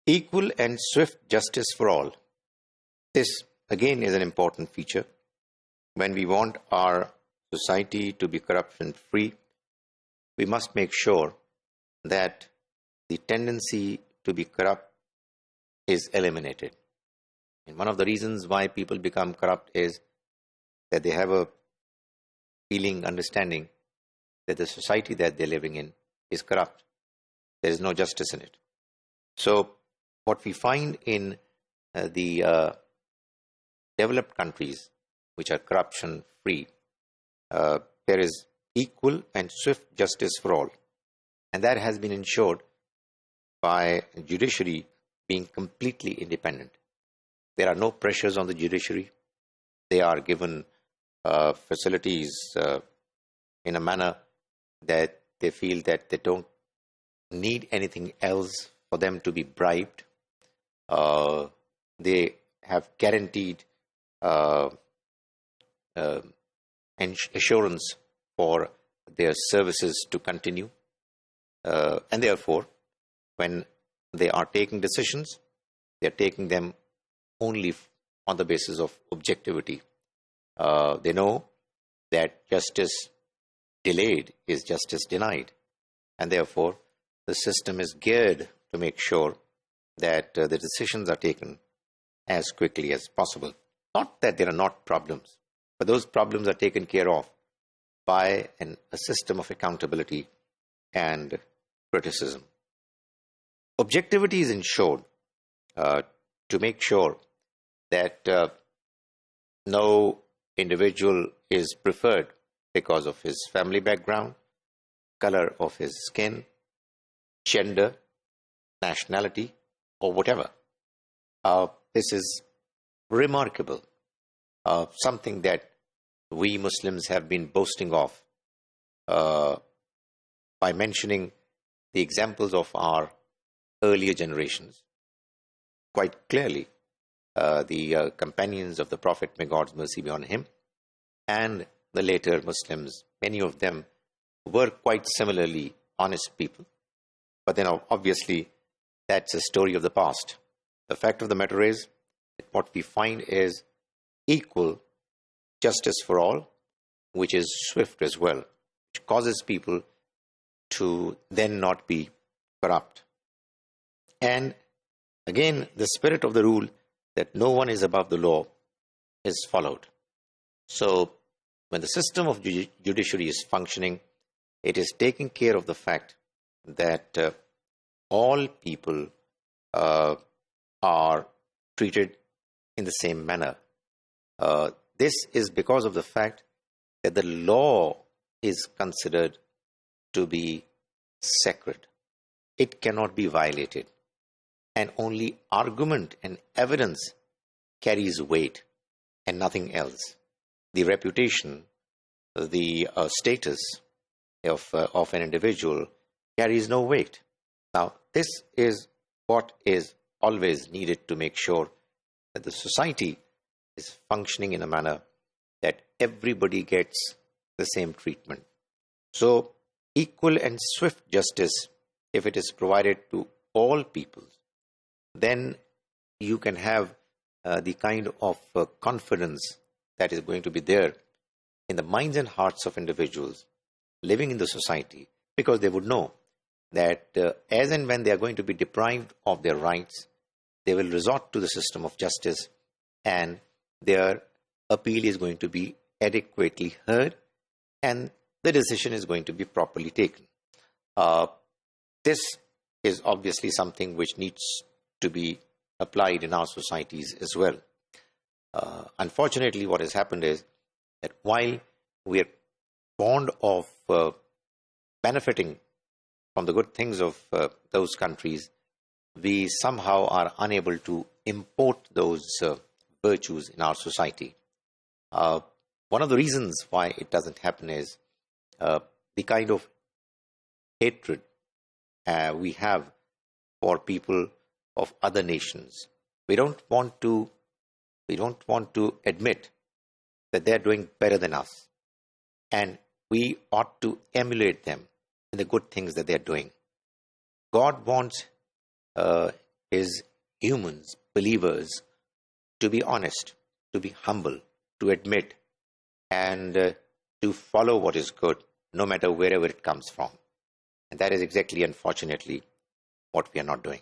Equal and swift justice for all. This, again, is an important feature. When we want our society to be corruption-free, we must make sure that the tendency to be corrupt is eliminated. And one of the reasons why people become corrupt is that they have a feeling, understanding that the society that they're living in is corrupt. There is no justice in it. So what we find in the developed countries, which are corruption-free, there is equal and swift justice for all. And that has been ensured by judiciary being completely independent. There are no pressures on the judiciary. They are given facilities in a manner that they feel that they don't need anything else for them to be bribed. They have guaranteed assurance for their services to continue. And therefore, when they are taking decisions, they are taking them only on the basis of objectivity. They know that justice delayed is justice denied. And therefore, the system is geared to make sure that the decisions are taken as quickly as possible. Not that there are not problems, but those problems are taken care of by a system of accountability and criticism. Objectivity is ensured to make sure that no individual is preferred because of his family background, color of his skin, gender, nationality, or whatever. This is remarkable, something that we Muslims have been boasting of by mentioning the examples of our earlier generations. Quite clearly, the companions of the Prophet, may God's mercy be on him, and the later Muslims, many of them were quite similarly honest people. But then obviously, that's a story of the past. The fact of the matter is that what we find is equal justice for all, which is swift as well, which causes people to then not be corrupt. And again, the spirit of the rule that no one is above the law is followed. So when the system of judiciary is functioning, it is taking care of the fact that all people are treated in the same manner. This is because of the fact that the law is considered to be sacred. It cannot be violated. And only argument and evidence carries weight and nothing else. The reputation, the status of an individual carries no weight. Now, this is what is always needed to make sure that the society is functioning in a manner that everybody gets the same treatment. So, equal and swift justice, if it is provided to all people, then you can have the kind of confidence that is going to be there in the minds and hearts of individuals living in the society, because they would know that as and when they are going to be deprived of their rights, they will resort to the system of justice and their appeal is going to be adequately heard and the decision is going to be properly taken. This is obviously something which needs to be applied in our societies as well. Unfortunately, what has happened is that while we are fond of benefiting from the good things of those countries, we somehow are unable to import those virtues in our society. One of the reasons why it doesn't happen is the kind of hatred we have for people of other nations. We don't want to admit that they're doing better than us, and we ought to emulate them in the good things that they're doing. God wants his humans, believers, to be honest, to be humble, to admit, and to follow what is good, no matter wherever it comes from. And that is exactly, unfortunately, what we are not doing.